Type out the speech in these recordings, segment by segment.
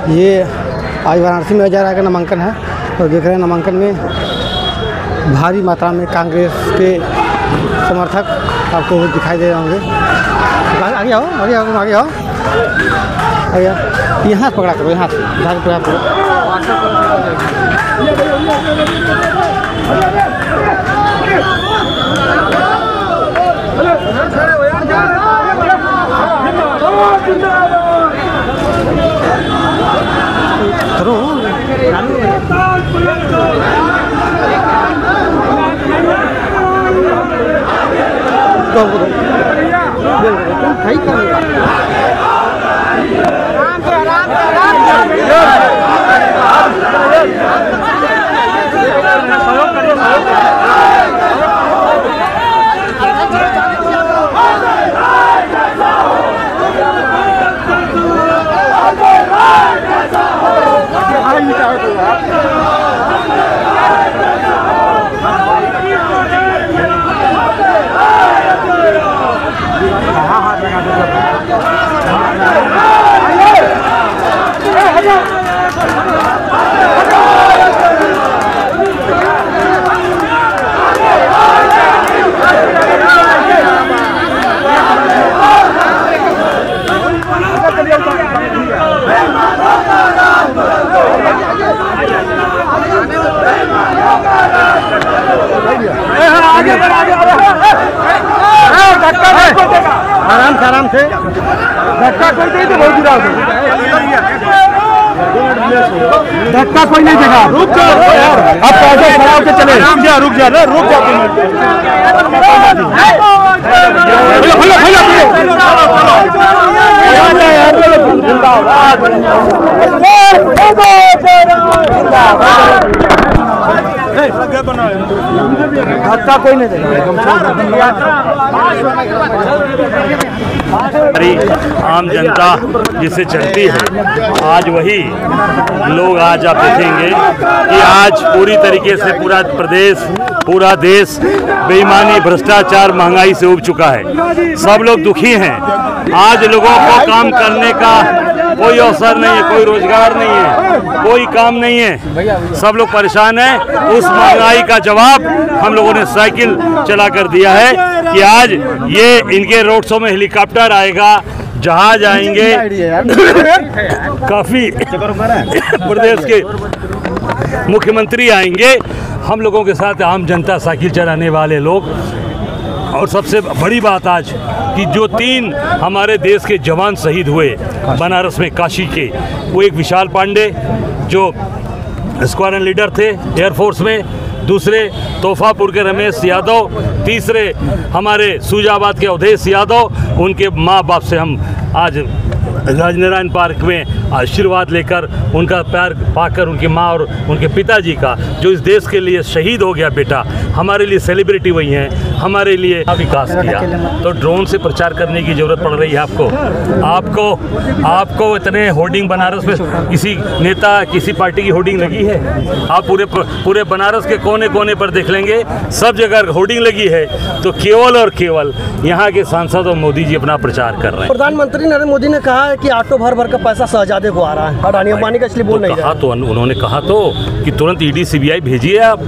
ये आज वाराणसी में जा रहा है नामांकन है और देख रहे हैं नामांकन में भारी मात्रा में कांग्रेस के समर्थक आपको दिखाई दे रहे होंगे। आगे आओ आगे आओ आगे आओ आगे आओ, यहाँ पकड़ा करो, यहाँ धार पकड़ा करो। आराम से धक्का कोई नहीं तो बहुत बुरा हो, धक्का कोई नहीं देगा। रुक जाओ यार, आप पैसे खड़ा होकर चले। रुक जा ना, रुक जा। धक्का कोई नहीं देगा। आम जनता जिसे चलती है, आज वही लोग आज आप देखेंगे कि आज पूरी तरीके से पूरा प्रदेश, पूरा देश बेईमानी, भ्रष्टाचार, महंगाई से उब चुका है। सब लोग दुखी हैं। आज लोगों को काम करने का कोई अवसर नहीं है, कोई रोजगार नहीं है, कोई काम नहीं है, सब लोग परेशान हैं। उस महंगाई का जवाब हम लोगों ने साइकिल चला कर दिया है कि आज ये इनके रोड शो में हेलीकॉप्टर आएगा, जहाज आएंगे, काफ़ी प्रदेश के मुख्यमंत्री आएंगे, हम लोगों के साथ आम जनता साइकिल चलाने वाले लोग। और सबसे बड़ी बात आज कि जो 3 हमारे देश के जवान शहीद हुए बनारस में, काशी के, वो एक विशाल पांडे जो स्क्वाड्रन लीडर थे एयरफोर्स में, दूसरे तोहफापुर के रमेश यादव, तीसरे हमारे सूजाबाद के अवधेश यादव। उनके माँ बाप से हम आज राजनारायण पार्क में आशीर्वाद लेकर, उनका प्यार पाकर, उनकी माँ और उनके पिताजी का जो इस देश के लिए शहीद हो गया बेटा, हमारे लिए सेलिब्रिटी वही हैं, हमारे लिए विकास किया। तो ड्रोन से प्रचार करने की ज़रूरत पड़ रही है आपको इतने होर्डिंग बनारस में किसी नेता, किसी पार्टी की होर्डिंग लगी है? आप पूरे बनारस के कोने कोने पर देख लेंगे, सब जगह होर्डिंग लगी है। तो केवल और केवल यहाँ के सांसद और मोदी जी अपना प्रचार कर रहे हैं। प्रधानमंत्री नरेंद्र मोदी ने कहा है कि ऑटो भर भर का पैसा शहजादे को आ रहा है, अडानी अंबानी का, इसलिए बोल नहीं रहा। तो उन्होंने कहा तो कि तुरंत ईडी सीबीआई भेजिए। आप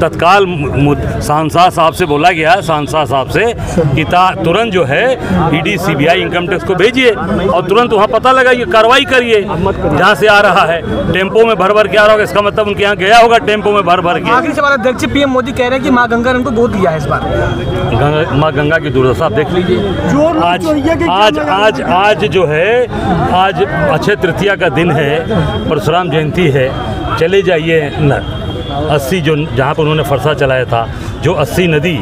तत्काल सांसद साहब से बोला गया, सांसद साहब से कि तुरंत जो है ईडी सीबीआई इनकम टैक्स को भेजिए और तुरंत वहाँ पता लगाइए, कार्रवाई करिए जहाँ से आ रहा है। टेम्पो में भर भर के आ रहा होगा, इसका मतलब उनके यहाँ गया होगा टेम्पो में भर भर के। आखिरी सवाल, अध्यक्ष पीएम मोदी कह रहे हैं कि माँ गंगा ने उनको गोद दिया है इस बार। माँ गंगा की दुर्दशा आप देख लीजिए। आज जो है, आज अक्षय तृतीया का दिन है, परशुराम जयंती है। चले जाइए 80 जो जहाँ पर उन्होंने फरसा चलाया था, जो 80 नदी,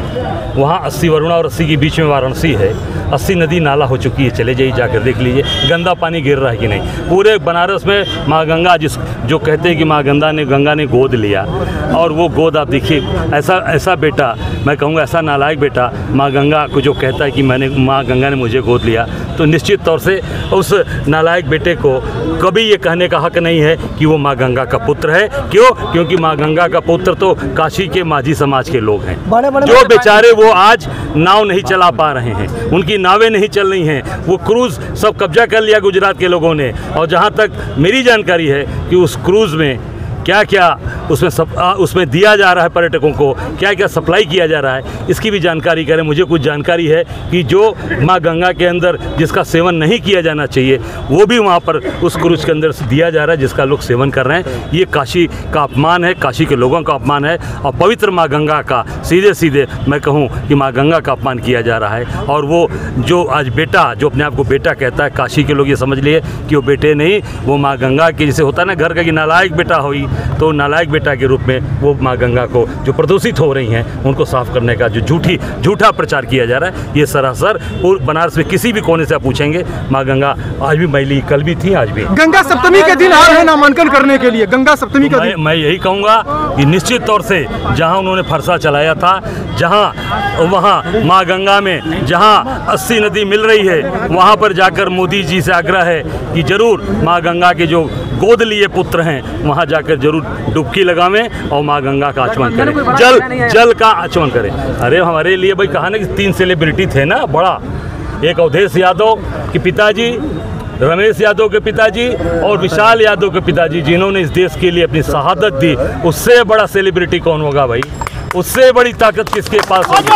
वहाँ 80 वरुणा और 80 के बीच में वाराणसी है, 80 नदी नाला हो चुकी है। चले जाइए, जाकर देख लीजिए गंदा पानी गिर रहा है कि नहीं। पूरे बनारस में माँ गंगा, जो कहते हैं कि माँ गंगा ने गोद लिया, और वो गोद आप देखिए, ऐसा बेटा, मैं कहूँगा ऐसा नालायक बेटा माँ गंगा को जो कहता है कि माँ गंगा ने मुझे गोद लिया, तो निश्चित तौर से उस नालायक बेटे को कभी ये कहने का हक नहीं है कि वो माँ गंगा का पुत्र है। क्यों? क्योंकि माँ गंगा का पुत्र तो काशी के माझी समाज के लोग हैं। हैं, जो बेचारे वो आज नाव नहीं चला पा रहे हैं, उनकी नावें नहीं चल रही हैं, वो क्रूज़ सब कब्जा कर लिया गुजरात के लोगों ने। और जहाँ तक मेरी जानकारी है कि उस क्रूज़ में क्या क्या उसमें दिया जा रहा है, पर्यटकों को क्या क्या सप्लाई किया जा रहा है, इसकी भी जानकारी करें। मुझे कुछ जानकारी है कि जो माँ गंगा के अंदर जिसका सेवन नहीं किया जाना चाहिए वो भी वहाँ पर उस क्रूज के अंदर दिया जा रहा है, जिसका लोग सेवन कर रहे हैं। ये काशी का अपमान है, काशी के लोगों का अपमान है और पवित्र माँ गंगा का सीधे सीधे मैं कहूँ कि माँ गंगा का अपमान किया जा रहा है। और वो जो आज बेटा, जो अपने आप को बेटा कहता है, काशी के लोग ये समझ लिए कि वो बेटे नहीं, वो माँ गंगा के जैसे होता है ना घर का कि नालायक बेटा हुई, तो नालायक बेटा के रूप में वो माँ गंगा को जो प्रदूषित हो रही हैं उनको साफ करने का जो झूठा प्रचार किया जा रहा है, ये सरासर बनारस में किसी भी कोने से आप पूछेंगे माँ गंगा आज भी मैली, कल भी थी, आज भी। गंगा सप्तमी के दिन आ रहे हैं नामांकन करने के लिए, गंगा सप्तमी का दिन। मैं यही कहूँगा कि निश्चित तौर से जहाँ उन्होंने फरसा चलाया था, जहाँ वहाँ माँ गंगा में जहाँ 80 नदी मिल रही है, वहाँ पर जाकर मोदी जी से आग्रह है कि जरूर माँ गंगा के जो गोद लिए पुत्र हैं वहाँ जाकर जरूर डुबकी लगावें और माँ गंगा का आचमन करें, जल का आचमन करें। अरे हमारे लिए भाई कहा ना कि 3 सेलिब्रिटी थे ना बड़ा, एक अवधेश यादव के पिताजी, रमेश यादव के पिताजी और विशाल यादव के पिताजी, जिन्होंने इस देश के लिए अपनी शहादत दी। उससे बड़ा सेलिब्रिटी कौन होगा भाई? उससे बड़ी ताकत किसके पास होगी?